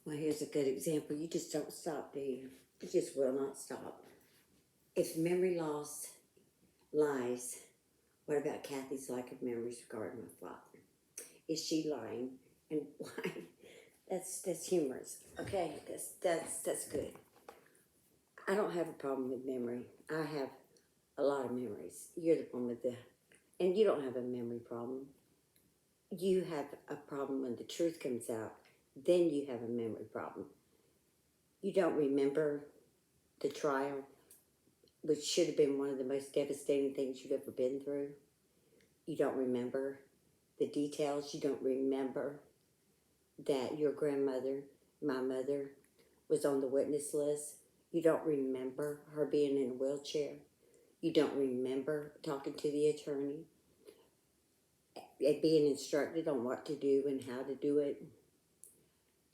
Well, here's a good example. You just don't stop, do you? You just will not stop. If memory loss lies, what about Kathy's lack of memories regarding my father? Is she lying? And why? That's humorous. Okay, that's good. I don't have a problem with memory. I have a lot of memories. You're the one with the, and you don't have a memory problem. You have a problem when the truth comes out. Then you have a memory problem. You don't remember the trial, which should have been one of the most devastating things you've ever been through. You don't remember the details. You don't remember that your grandmother, my mother, was on the witness list. You don't remember her being in a wheelchair. You don't remember talking to the attorney and being instructed on what to do and how to do it.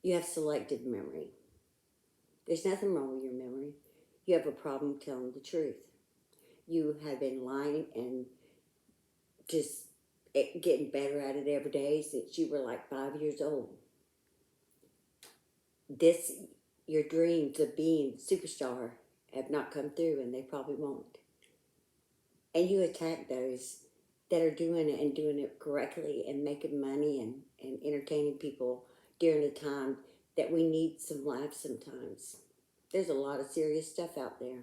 You have selective memory. There's nothing wrong with your memory. You have a problem telling the truth. You have been lying and just getting better at it every day since you were like 5 years old. Your dreams of being a superstar have not come through, and they probably won't. And you attack those that are doing it and doing it correctly and making money and entertaining people during a time that we need some laughs sometimes. There's a lot of serious stuff out there.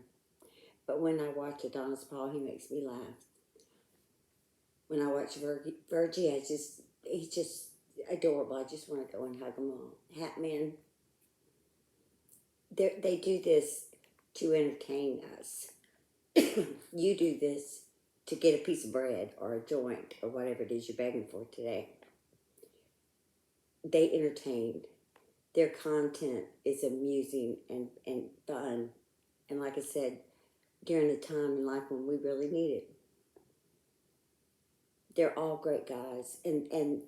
But when I watch Adonis Paul, he makes me laugh. When I watch Virgie, he's just adorable. I just want to go and hug them all. Hatman, they do this to entertain us. You do this to get a piece of bread or a joint or whatever it is you're begging for today. They entertain. Their content is amusing and fun. And like I said, during a time in life when we really need it. They're all great guys. And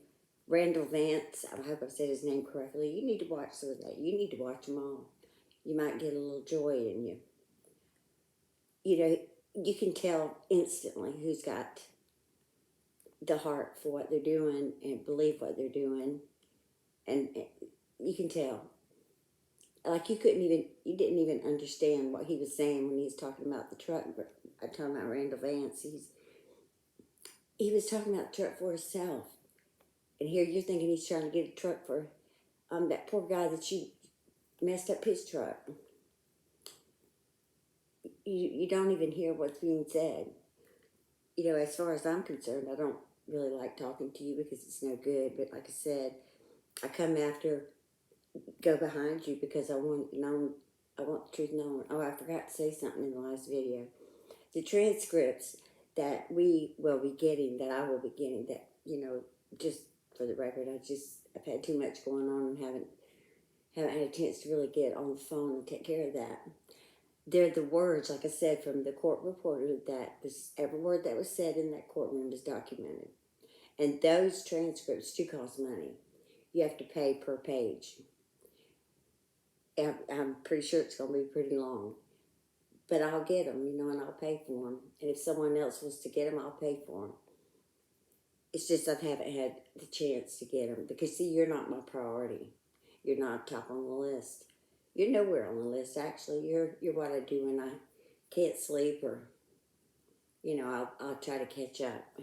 Randall Vance, I hope I've said his name correctly, you need to watch some of that. You need to watch them all. You might get a little joy in you. You know, you can tell instantly who's got the heart for what they're doing and believe what they're doing. And you can tell. Like you didn't even understand what he was saying when he was talking about the truck. I'm talking about Randall Vance. He was talking about the truck for himself. And here you're thinking he's trying to get a truck for that poor guy that you messed up his truck. You don't even hear what's being said. You know, as far as I'm concerned, I don't really like talking to you because it's no good. But like I said, I come after, go behind you because I want known. I want the truth known. Oh, I forgot to say something in the last video. The transcripts that we will be getting, that I will be getting, that, you know, just for the record, I've had too much going on and haven't had a chance to really get on the phone and take care of that. They're the words, like I said, from the court reporter, that every word that was said in that courtroom is documented. And those transcripts do cost money. You have to pay per page. I'm pretty sure it's going to be pretty long. But I'll get them, you know, and I'll pay for them. And if someone else was to get them, I'll pay for them. It's just I haven't had the chance to get them. Because, see, you're not my priority. You're not top on the list. You're nowhere on the list, actually. You're what I do when I can't sleep, or, you know, I'll try to catch up.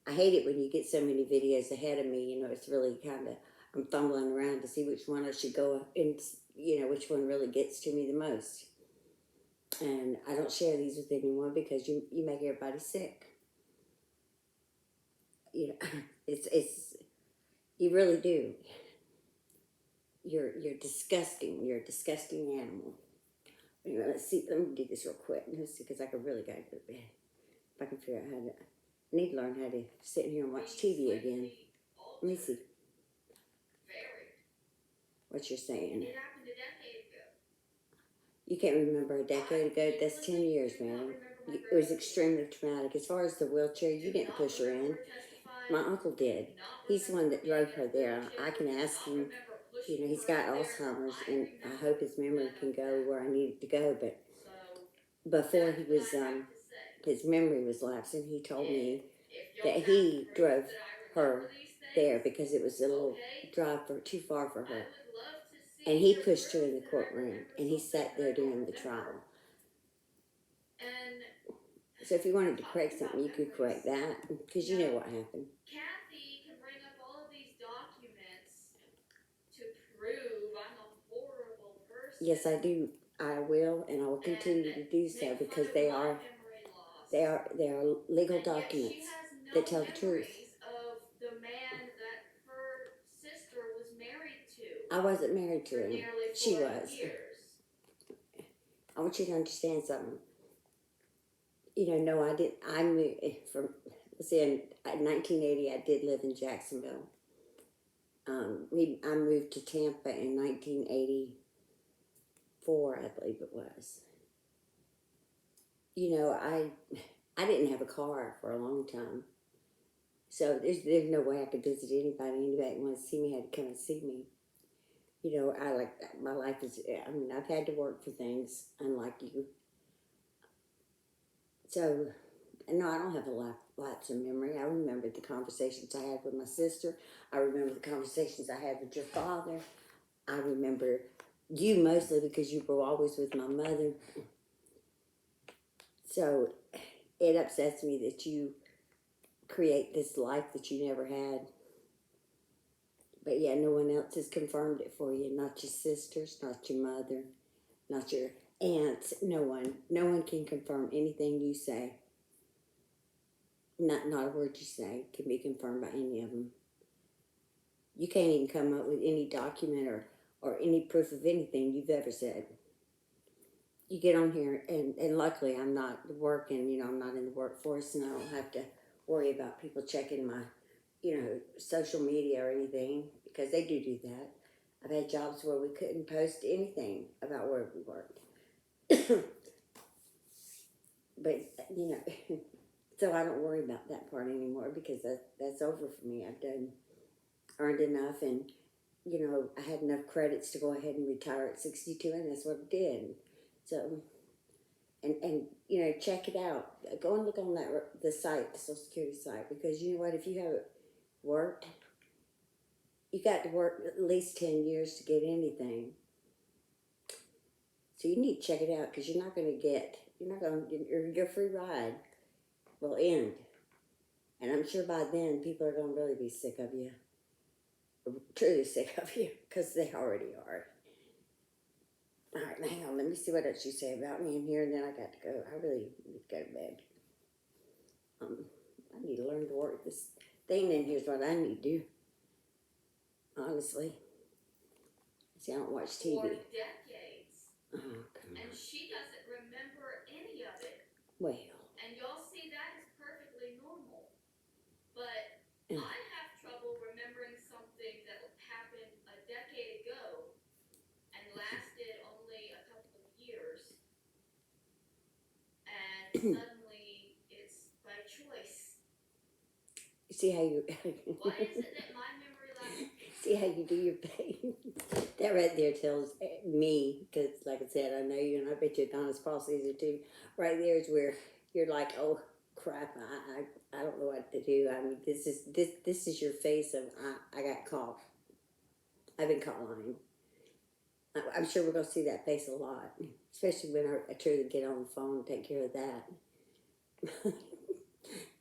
I hate it when you get so many videos ahead of me. You know, it's really kind of, I'm fumbling around to see which one I should go and, you know, which one really gets to me the most. And I don't share these with anyone because you make everybody sick. You know, it's you really do. You're disgusting. You're a disgusting animal. Anyway, let's see. Let me do this real quick. Let's see, because I could really gotta go to bed. If I can figure out how to, I need to learn how to sit here and watch TV again. Let me see. What you're saying. You can't remember a decade ago? That's 10 years, man. It was extremely traumatic. As far as the wheelchair, you didn't push her in. My uncle did. He's the one that drove her there. I can ask him, you know, he's got Alzheimer's, and I hope his memory can go where I need it to go. But before he was, his memory was lapsing, he told me that he drove her there because it was a little drive too far for her. And he pushed her in the courtroom, and he sat there during the trial. So if you wanted to correct something, you could correct that, because you know what happened. Kathy can bring up all of these documents to prove I'm a horrible person. Yes, I do. I will, and I will continue to do so, because they are legal documents that tell the truth. Of the man that her sister was married to. I wasn't married to him. She was. Years. I want you to understand something. You know, no, I didn't. I moved from, let's see, in 1980, I did live in Jacksonville. I moved to Tampa in 1984, I believe it was. You know, I didn't have a car for a long time. So there's no way I could visit anybody. Anybody that wanted to see me had to come and see me. You know, my life is, I mean, I've had to work for things, unlike you. So, no, I don't have lots of memory. I remember the conversations I had with my sister. I remember the conversations I had with your father. I remember you mostly because you were always with my mother. So, it upsets me that you create this life that you never had. But yeah, no one else has confirmed it for you. Not your sisters, not your mother, not your aunts. No one. No one can confirm anything you say. Not a word you say can be confirmed by any of them. You can't even come up with any document or any proof of anything you've ever said. You get on here, and luckily I'm not working, you know, I'm not in the workforce, and I don't have to worry about people checking my, you know, social media or anything, because they do that. I've had jobs where we couldn't post anything about where we worked. But, you know, so I don't worry about that part anymore, because that's over for me. I've earned enough, and, you know, I had enough credits to go ahead and retire at 62, and that's what I did. So, and you know, check it out. Go and look on the site, the Social Security site, because you know what, if you haven't worked, you got to work at least 10 years to get anything. So you need to check it out, because your free ride will end. And I'm sure by then people are going to really be sick of you. Truly sick of you, because they already are. All right, hang on. Let me see what else you say about me in here, and then I got to go. I really need to go to bed. I need to learn to work this thing in here is what I need to do. Honestly. See, I don't watch TV. For decades. Oh, come on. And she doesn't remember any of it. Well. And y'all see that as perfectly normal. But I have trouble remembering something that happened a decade ago and lasted only a couple of years. And suddenly it's by choice. See how you... Why is it that my memory lasts? See how you do your pain? That right there tells me, because like I said, I know you, and I bet you Adonis Paul sees it too. Right there is where you're like, oh crap, I don't know what to do. I mean, this is your face of I got caught. I've been caught lying. I'm sure we're gonna see that face a lot, especially when I truly get on the phone and take care of that.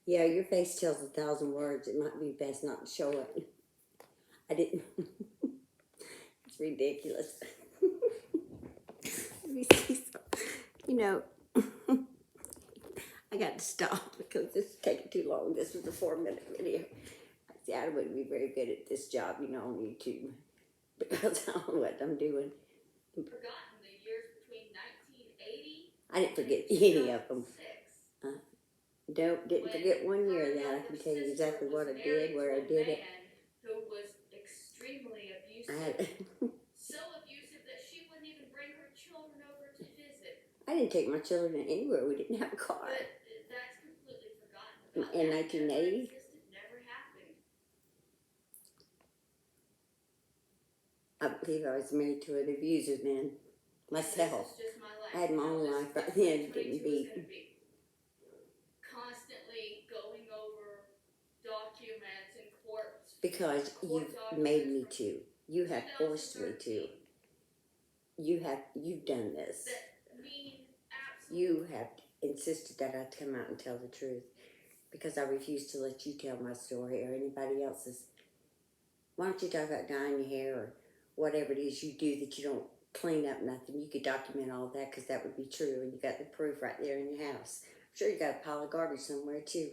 Yeah, your face tells 1,000 words. It might be best not to show it. I didn't. It's ridiculous. Let me see something. You know, I got to stop because this is taking too long. This was a 4-minute video. See, I wouldn't be very good at this job, you know, on YouTube, because I don't know what I'm doing. Forgotten the years between 1980. I didn't forget any of them. Didn't forget 1 year of that. I can tell you exactly what I did, where I did it. Who was extremely abusive. So abusive that she wouldn't even bring her children over to visit. I didn't take my children anywhere. We didn't have a car. But that's completely forgotten about. In 1980? Never happened. I believe I was married to an abuser then. Myself. This is just my life. I had my own life right then. Didn't beat. Constantly going over documents and court. Because you've made me to. You have forced me to. you've done this. That mean absolutely. You have insisted that I come out and tell the truth because I refuse to let you tell my story or anybody else's. Why don't you talk about dyeing your hair or whatever it is you do that you don't clean up nothing? You could document all that because that would be true, and you got the proof right there in your house. I'm sure you got a pile of garbage somewhere too.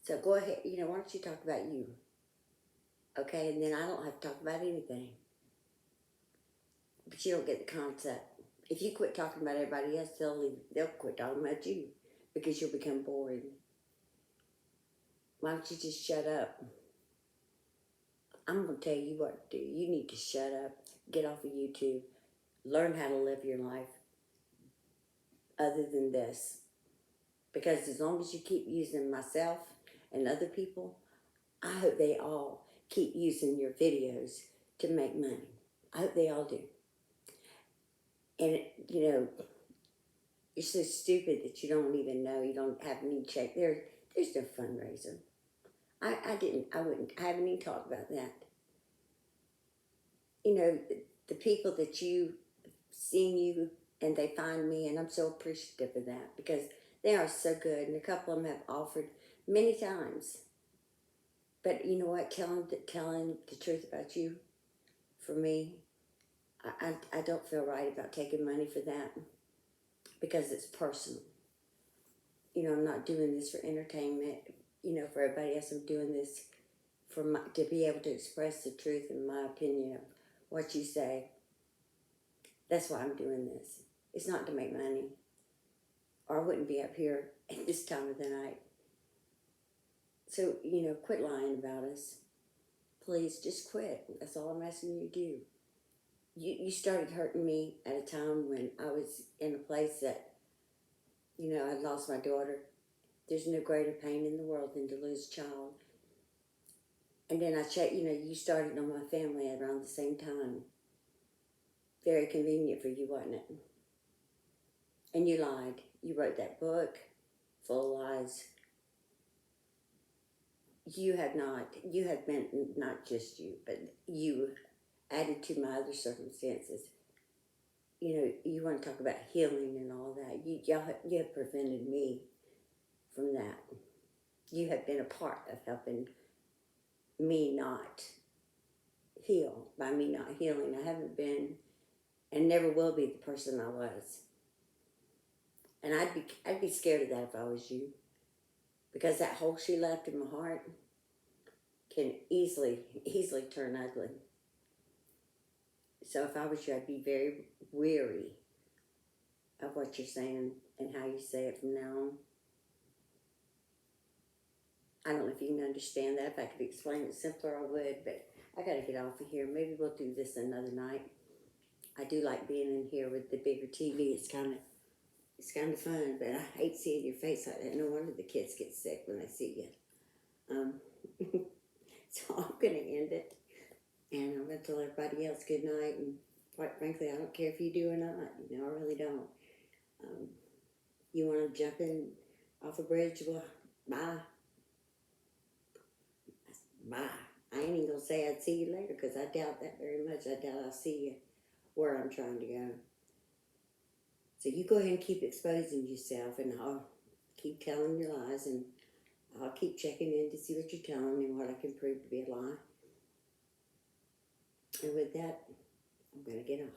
So go ahead, why don't you talk about you? Okay, and then I don't have to talk about anything. But you don't get the concept. If you quit talking about everybody else, they'll quit talking about you because you'll become boring. Why don't you just shut up? I'm going to tell you what to do. You need to shut up, get off of YouTube, learn how to live your life other than this. Because as long as you keep using myself and other people, I hope they all keep using your videos to make money. I hope they all do. And, you're so stupid that you don't even know, you don't have any check. There's no fundraiser. I haven't even talked about that. The people that you seen you and they find me, and I'm so appreciative of that because they are so good, and a couple of them have offered many times. But you know what? Telling the truth about you, for me, I don't feel right about taking money for that because it's personal. I'm not doing this for entertainment. For everybody else, I'm doing this to be able to express the truth and my opinion of what you say. That's why I'm doing this. It's not to make money, or I wouldn't be up here at this time of the night. So, quit lying about us. Please, just quit. That's all I'm asking you to do. You started hurting me at a time when I was in a place that, I lost my daughter. There's no greater pain in the world than to lose a child. And then I checked, you started on my family at around the same time. Very convenient for you, wasn't it? And you lied. You wrote that book full of lies. You have been, not just you, but you added to my other circumstances. You want to talk about healing and all that. You have prevented me from that. You have been a part of helping me not heal. By me not healing, I haven't been and never will be the person I was. And I'd be scared of that if I was you. Because that hole she left in my heart can easily turn ugly. So if I was you, I'd be very weary of what you're saying and how you say it from now on. I don't know if you can understand that. If I could explain it simpler, I would, but I gotta get off of here. Maybe we'll do this another night. I do like being in here with the bigger TV. It's kind of fun, but I hate seeing your face like that. No wonder the kids get sick when they see you. So I'm gonna end it, and I'm gonna tell everybody else good night. And quite frankly, I don't care if you do or not. I really don't. You want to jump in off a bridge? Well, bye. Bye. I ain't even gonna say I'd see you later because I doubt that very much. I doubt I'll see you where I'm trying to go. So you go ahead and keep exposing yourself, and I'll keep telling your lies, and I'll keep checking in to see what you're telling me and what I can prove to be a lie. And with that, I'm going to get off.